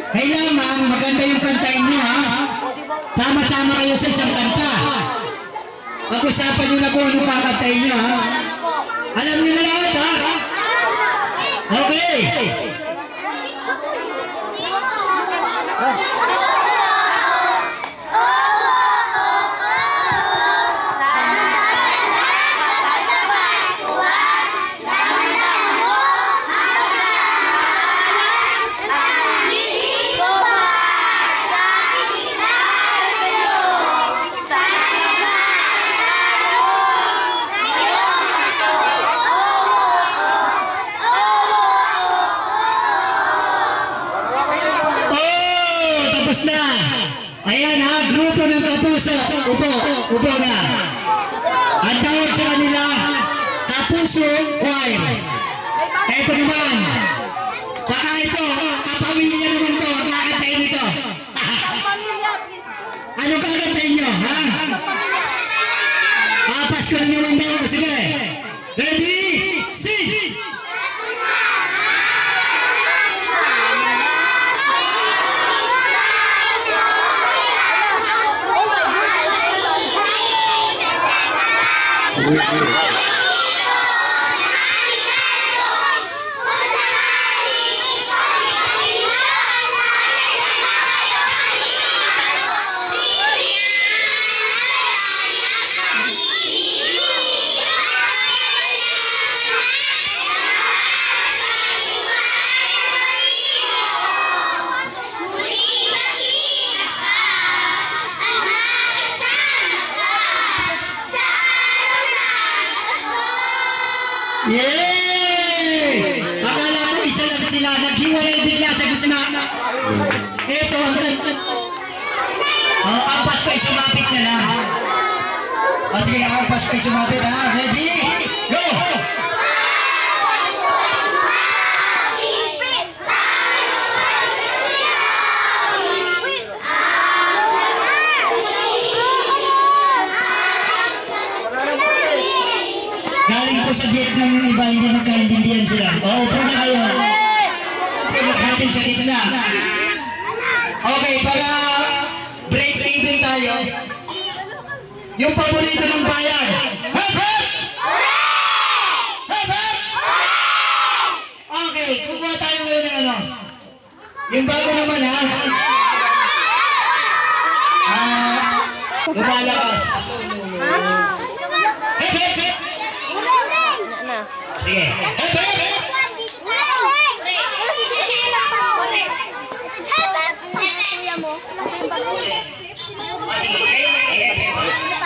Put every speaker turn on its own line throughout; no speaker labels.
Kailangan maganda yung kantahin niyo, ha? Sama-sama kayo sa isang kanta. Pag-usapan niyo na kung ano kakantahin niyo, ha? Alam niyo na lahat, ha? Okay. Tapos na. Ayan, ha, grupo ng Kapuso. Upo na. Ang tawag sa kanila, Kapuso Choir. Ito naman. Saka ito, kapamilya naman to. Ang kakantayin ito. Anong kakantayin nyo, ha? Pasko na naman daw. Sige. Ready? Sing! Yay! Akala ko isa lang sila, naghiwalay bigla sa gitna. Ito ang ang Pasko ay sumapit na lang. Sige, ang Pasko ay sumapit, ha? Ready? Go! Galing po sa Vietnam yung iba, hindi magkaintindihan sila. Oo, po na kayo. Kasi sa gitna. Okay, para break even tayo. Yung paborito ng bayan. Hep, hep! Hep, hep! Okay, kukuha tayo ngayon ng ano. Yung bago naman, ha? Lumalakas. Hep, hep, hep! Sige. Hep, hep!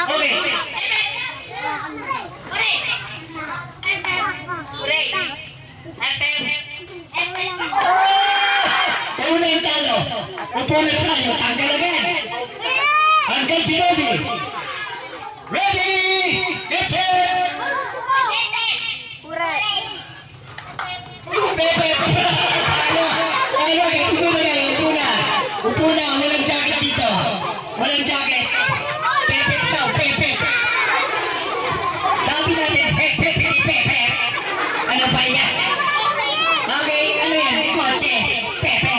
Okay. Walang jacket. Pepe daw, pepe. Sabi natin, pepe. Ano ba yan? Okay, ano yan? Kotse. Pepe.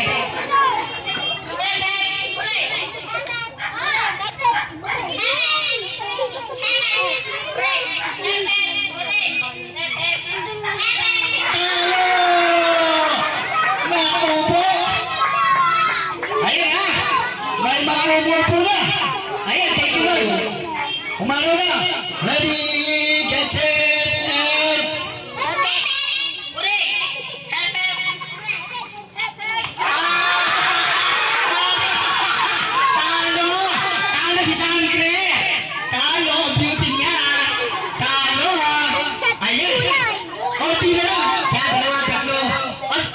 Umano na! Ready, get set, and... Talo si Sangre! Talo, beauty niya! Talo! Ayan! O, tino lang! Siya, dalawa, tatlo!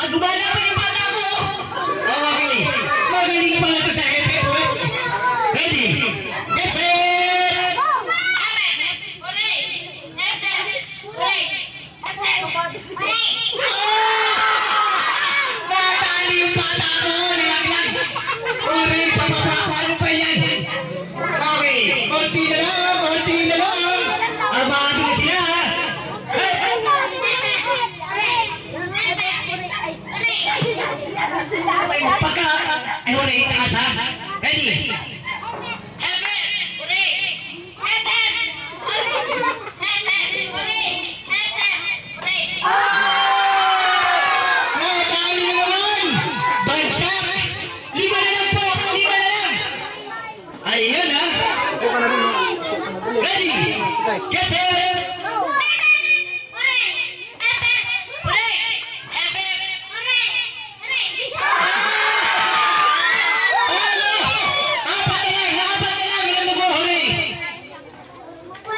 Gumala pa yung bata ko! Okay! Magaling pala ito sa epe! Ready, get set! Natali yung bata ko! Nilaglag! Uri, papapapaano pa yan? Okay, konti na lang! Abado na sila! Pagka... Ay, wala yung taas ha? Ready? Ayan ha! Ready! Get set!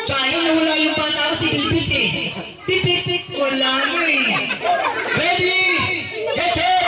Sayang nawala yung bata ko si Pipit eh. Pipit! Wala mo eh. Ready! Get set!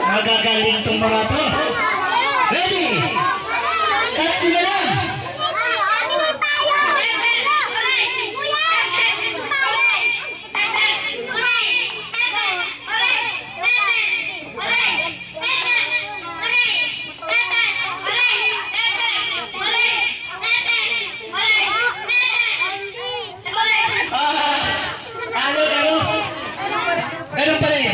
Magagaling itong mga to. Ready? Tatlo na lang. Ganun pa rin.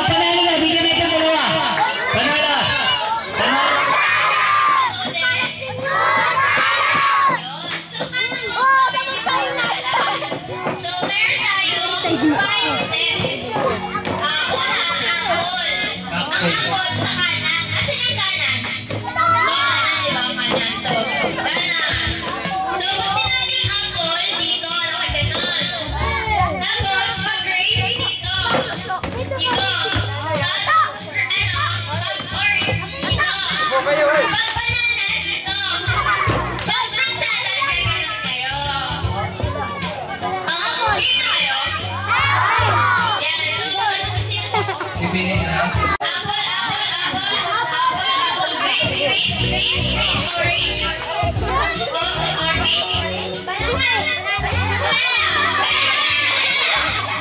Panalo na, bigyan natin dalawa. Panalo.
So, meron tayo 5 steps. Una, angkol. Ang angkol sa kanan. Asan yung kanan? Kanan, di ba? Kanan to. Kanan. So, pag sinabing angkol, dito, nakaganon. Tapos, pag-raise, dito. Dito. Pag-orange, dito. Pag-banana, dito. Pag-fruit salad, gaganon kayo. Game tayo? Yan. So,
Pipili na.
apple, grapes, orange,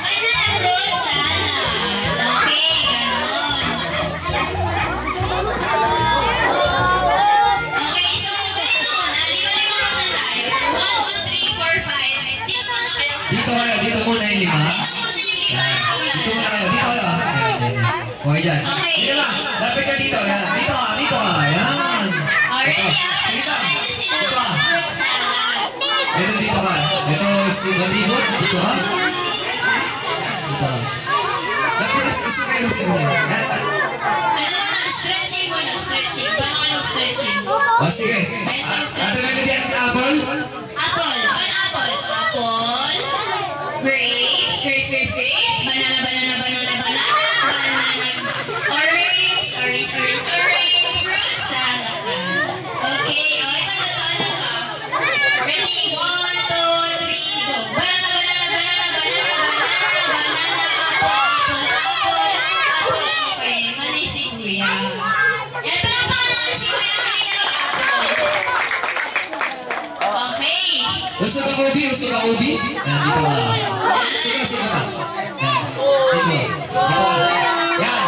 banana, fruit salad. Okay, ganon. Okay, so, ganito muna. Lima-lima muna tayo. 1, 2, 3, 4, 5. Dito muna kayo.
Dito muna yung lima.
Dito muna yung lima na
Dito
ulan.
muna kayo. Okay dyan.
Okay.
Dito na. Lapit ka dito. Yan. Dito ka. Dito ka. Yan.
Already,
Dito.
ito sila
Dito ka.
fruit salad.
Ito dito ka. Ito si Malibot. Dito ka. Dito ka. Lapit ka. Susukayin mo sila. Yan.
Ano mo na, stretching mo na, stretching. Paano kayo mag-stretching?
O sige. Ate Melody ang apple.
Apple. Ano apple? Apple. Grapes. Grapes. Banana. Orange. Fruit salad. Okay. O, ito. Ready? 1, 2, 3, go. Banana. Apple. Okay. Mali si Kuya. Yan, paano si Kuya? Okay.
Usog ka ubi. Yan. Dito ka. Sige ka. Yan. Dito ka. Yan.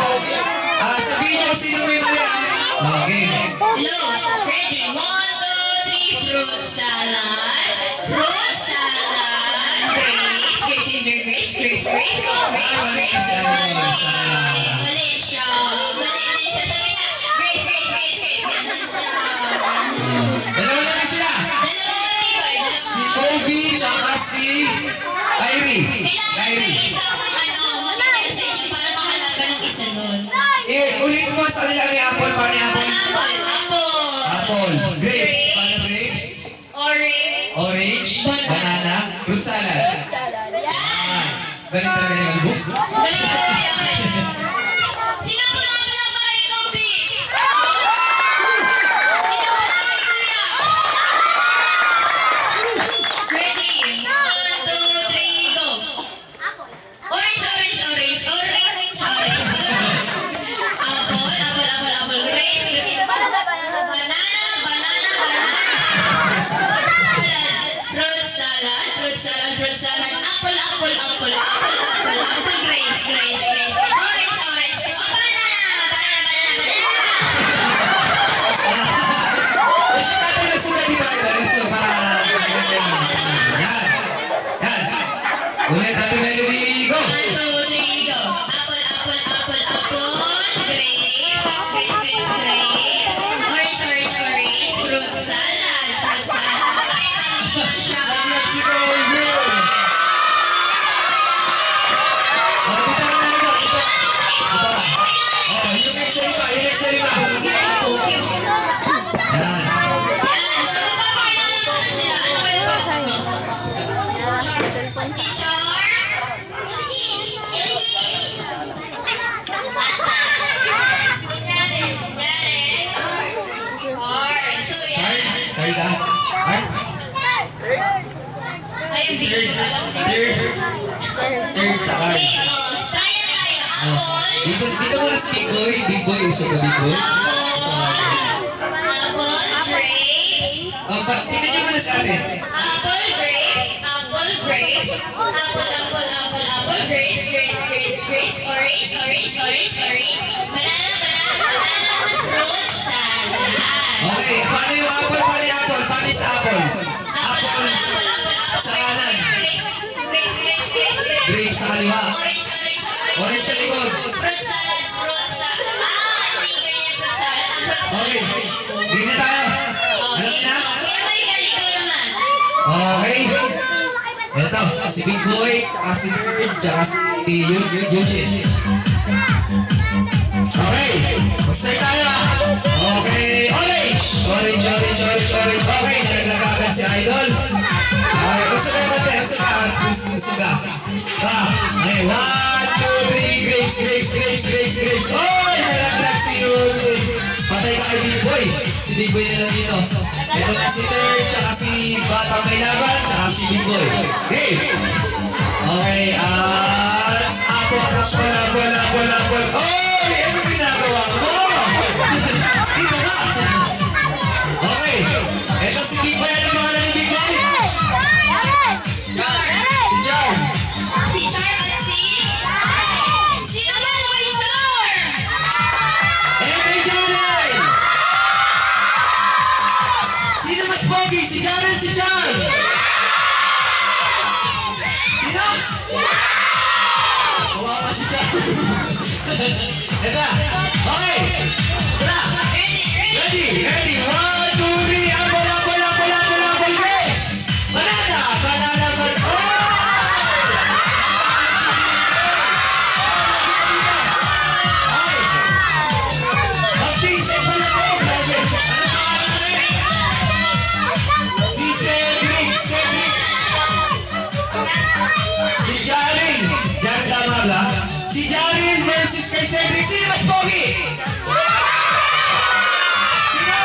Sabihin nyo kung sino may mali ah. Okay.
Hello. Ready? 1, 2, 3. Fruit salad. Grapes. Grapes. Mali siya. Mali din siya. Sabi niya. Grapes. Ganun siya.
Dalawa lang sila.
Dalawa mali ba?
Si Kobe tsaka si Kyrie.
Kailangan may isa kung matitira sa inyo para mahalaga ng isa doon.
Ulit mo sa kanila ni Apple. Paano ni Apple?
Apple.
Grapes. Paano grapes? Orange. Banana. Fruit salad. Galing talaga yung album.
Sino po naman pala para kay Kobe? Sino po naman kay Kuya? Ready? 1, 2, 3, go! Orange. Apple. Grapes. Banana. Fruit salad. Apple. Grapes. Orange. Oh, banana.
Gusto natin yung sulat di ba? Gusto para... Yan. Ulit Ate Melody. Go!
1, 2, 3, go! Apple. Grapes. Orange. Fruit salad. Ay, mali na siya.
Let's go! Dito na lang. Ito. Yung next na iba. Yan.
Yan, so magpapakilala muna sila. Ano kayo ba? Teacher? Alright, so yan.
Third ka?
Ayun, bigyan ko lang.
Third sa card.
Okay, try na tayo. Apple.
Dito muna si Big Boy. Big Boy, usok ka Big Boy.
Apple, grapes.
Tingnan nyo muna sa atin.
Apple, grapes. Apple, grapes. Orange. Banana. Fruit salad.
Okay, paano yung apple? Paano sa apple? Apple. Sa kanan. Grapes sa kaliwa. Orange sa likod.
Fruit salad. Hindi ganyan fruit salad. Ang fruit salad.
Okay, game na tayo. Alam na?
Kaya may ikaw naman.
Okay. Ito, si Big Boy, si Third, tsaka si Eugene. Okay, mag-start tayo. Okay, orange. Okay, nalaglag agad si Idol. Okay, gusto ka. Okay, 1, 2, 3, grapes. Oh, nalaglag si Eugene. Patay ka kay Big Boy. Si Big Boy na lang dito. Ito na si Third, tsaka si Batang May Laban, tsaka si Big Boy. Game! Okay, apple. Oh, ano ginagawa mo? Dito ka! Okay, ito si Big Boy. Ano pangalan ni Big Boy? Si John.
Si Char at si... Sino ba kay Char?
Kay Jaren! Sino mas pogi? Si Jaren, si John! Sino? Kawawa si John. Ito na. Okay. Ito na. Ready. 1, 2, 3. Apple. Grace. Banana. Si Jaril versus kay Cedric. Sino mas pogi? Sino?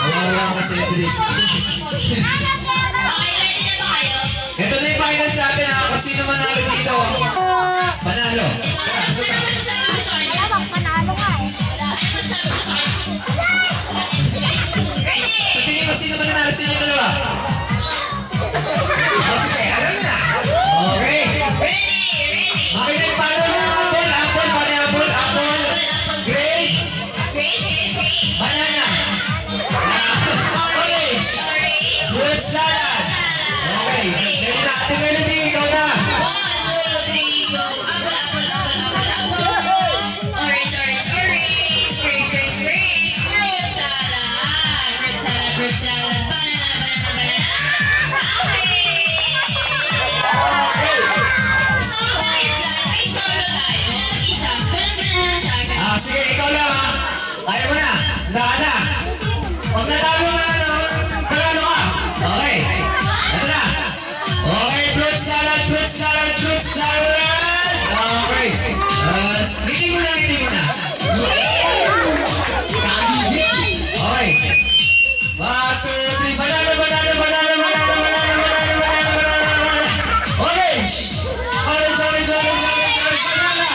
Wala ka Cedric.
Okay, ready na ba kayo?
Ito na yung final sa atin ha. Kung sino manalo dito. Panalo.
Ano masasabi mo sa kanya?
Panalo nga eh.
Ano masasabi mo sa kanya? Ready?
Sa tingin mo sino manalo sa inyo dalawa? Okay, alam mo na. Okay.
Ready.
Okay na yung palo na apple. Grapes. Banana. Orange. Fruit salad. Okay. Ready na Ate Melody, ikaw na.
1, 2, 3, go. Apple. Orange. Grape. Fruit salad. Banana. Okay. So dahil dyan, ay solo tayo. Mag-isa. Ganun lang siya. Ganun.
Sige, ikaw lang ha. Ayaw mo na. Daan na. Huwag na tayo panalo ka. Okay. Ito na. Okay, fruit salad. Okay. Ngiti mo na. Okay. 1, 2, 3. Banana. Orange. Banana.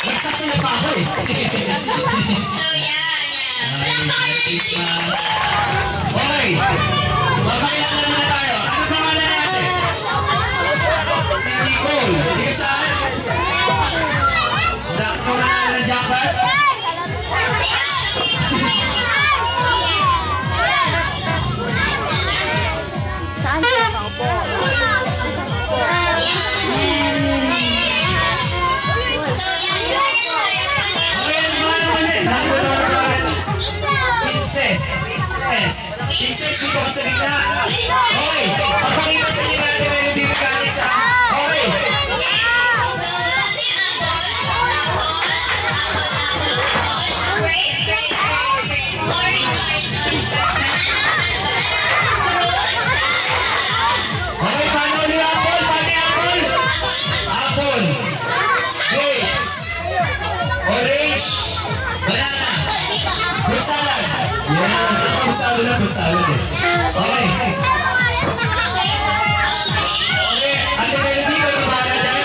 Nagsasaya pa ako eh.
So yan. Wala pa kayo nag-isip.
Okay. Magpakilala muna tayo. Ano pangalan natin? Si Nicole. Hindi ka saan? Dakto na ng jacket?
Saan siya nakaupo?
So yan.
Okay, Princess, dito ka sa gitna. Okay. Pagpakita sa inyo natin melody mechanics ha. Okay.
So dati apple. Grape. Orange.
Okay, paano ulit apple? Apple. Grapes. Orange. Banana. Fruit salad. Yan. Fruit salad eh. Okay. Okay. Ate Melody, ikaw na bahala dyan.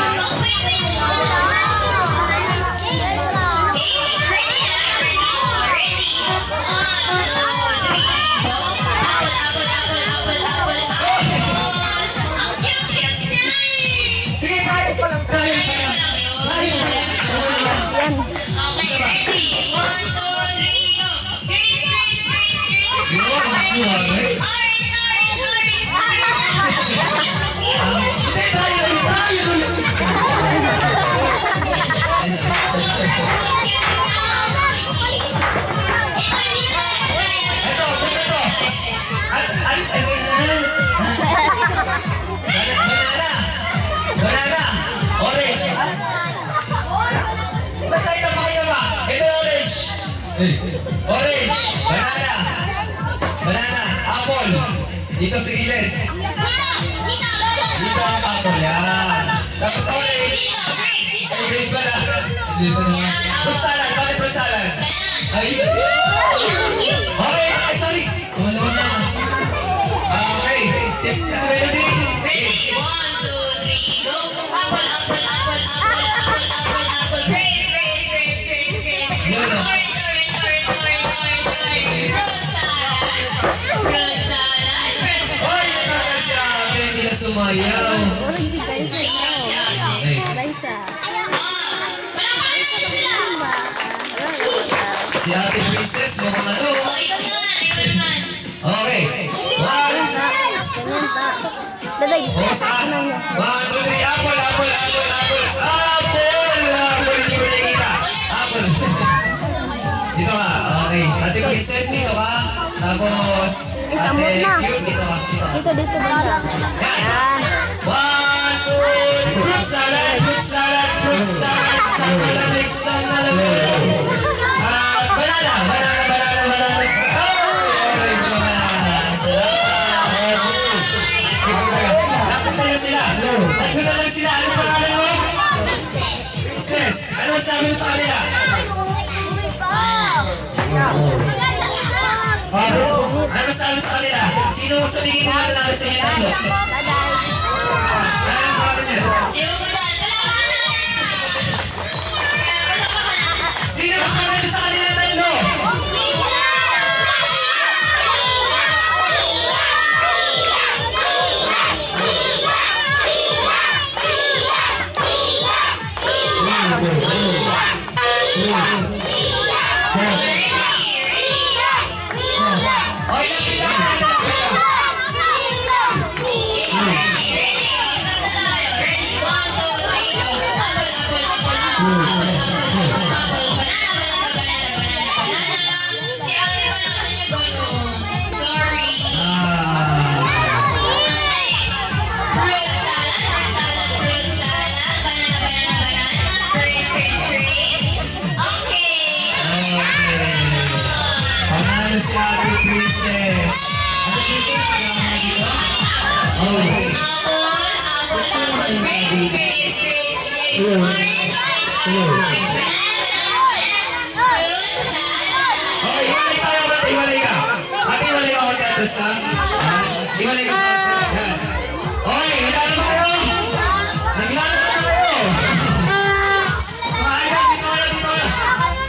Sige, kaya pa lang. Banana. Orange. Basta ito, pakita ba? Ito orange. Orange. Banana. Apple. Dito sa gilid. Dito ang apple. Yan. Tapos orange. Grapes pala. Fruit salad. Bakit fruit salad? Okay. Ay, sorry. Wala na. Okay. Tip na melody.
Ready? 1, 2, 3, go. Apple. Grape. Fruit salad.
Hoy, nakaka siya. Kaya hindi na sumayaw.
Hindi guys.
Iyak siya.
Ay.
Guys ah.
Palakpakan natin sila.
Si Ate Princess, mukhang ano.
Ikaw naman.
Okay. 1,
Ganun ba? Daday.
O, saan? 1, 2, 3, apple, apple, apple, apple. Apple! Apple, hindi ko nakikita. Apple. Dito ka, okay. Ate Princess, dito ka. Tapos,
Isang
Ate
na.
Cute, dito ka. Dito.
Dito banda.
Yan. 1, 2, fruit salad, fruit salad, fruit salad. Sa malamig, sa malamig. Banana, banana, banana, banana. Oh, orange banana. Salamat. Lapit na lang sila. Tatlo na lang sila. Ano pangalan mo? Princess, ano sabi mo sa kanila? Ano sabi sa kanila? Sino sabihin mo na lang sa inyo tatlo? Ano ang pangalan niya? Sino mas maganda sa kanila tatlo? Panalo si Ate Princess. Ate Princess, sila mo dito? Oh, iwalay tayo, ate, iwalay ka. Ate, iwalay ka, ate, address ka. Iwalay ka, ate. Yan. Okay, naglalaro kayo. Naglalaro kayo. Mga idol, dito kayo, dito kayo.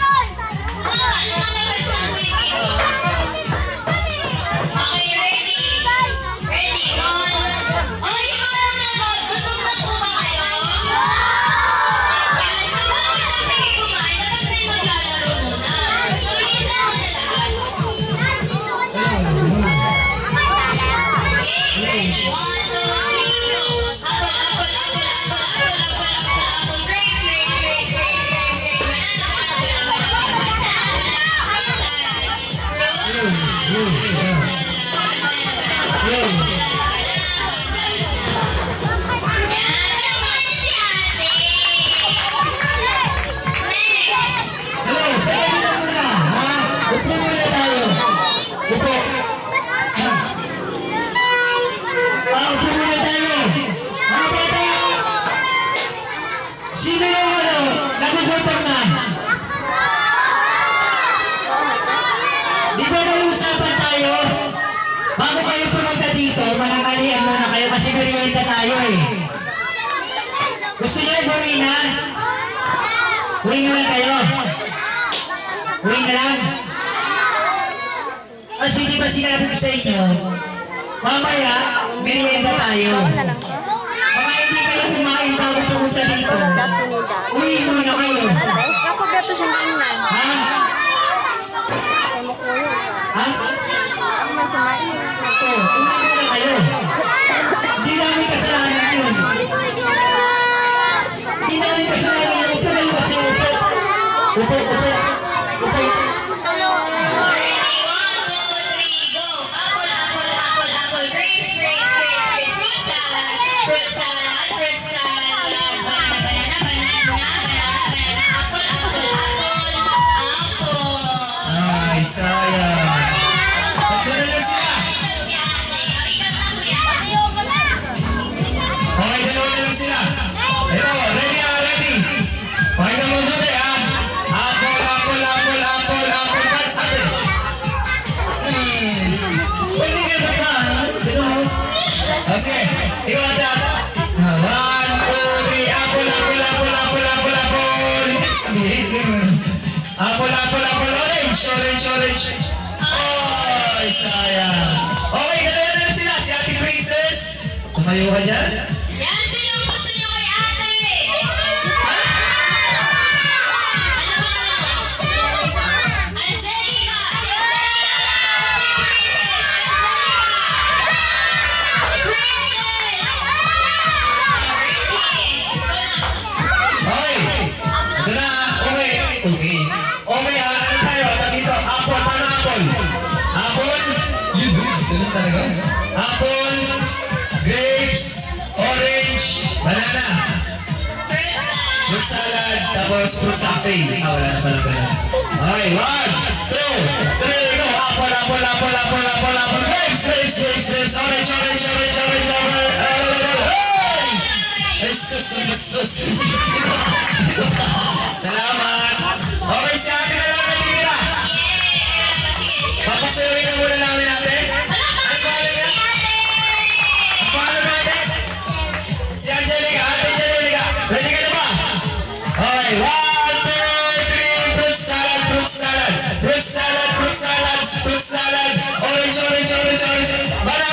Sino yung nagugutom na? Di ba nag-uusapan tayo? Bago kayo pumunta dito, manangalian muna kayo kasi merienda tayo eh. Gusto niyo umuwi na? Uwi na lang kayo. Uwi na lang. Kasi di ba sinabi ko sa inyo, mamaya, merienda tayo. Baka hindi kayo kumain bago pumunta dito. Uwi muna kayo.
Ako gato sa mainan.
Ha? Ha?
Ang masamain.
Oo, uwi muna kayo. Hindi namin kasalanan yun. Hindi namin kasalanan yun. Upo kayo kasi upo. Upo, upo. Upo. Ay, sayang. Tatlo na lang sila. Okay, dalawa na lang sila. Ito, ready ah, ready. Okay na mo dito ah. Apple, apple, apple, apple, apple, apple. Pwede ka ba ka? O sige, ikaw ata. 1, 2, 3, apple, apple, apple, apple, apple, apple. Sabihin, ganun. Apple, apple, apple, orange, orange, orange. Ay, sayang. Okay, dalawa na lang sila. Si Ate Princess. Tumayo ka dyan.
Yan, sino ang gusto nyo kay ate? Angelica! Si Angelica! Si Princess! Angelica! Princess!
tayo. Dito, apple. Paano apple? Apple. Yun, ganun talaga. Apple, grapes, orange, banana. Fruit salad, tapos fruit cocktail. Wala na pala ganun. Okay, 1, 2, 3, go. Apple, apple, apple, apple, apple, apple. Grapes, grapes, grapes, grapes. Orange, orange, orange, orange, orange. Ay, sus. Salamat. Okay, si ate na lang natitira. Papasayawin na muna namin natin. Ano pangalan niya? Ang pangalan natin? Si Angelica. Ate Angelica. Ready ka na ba? Okay, 1, 2, 3. Fruit salad, fruit salad. Fruit salad, fruit salad, fruit salad. Orange, orange, orange, orange. Banana.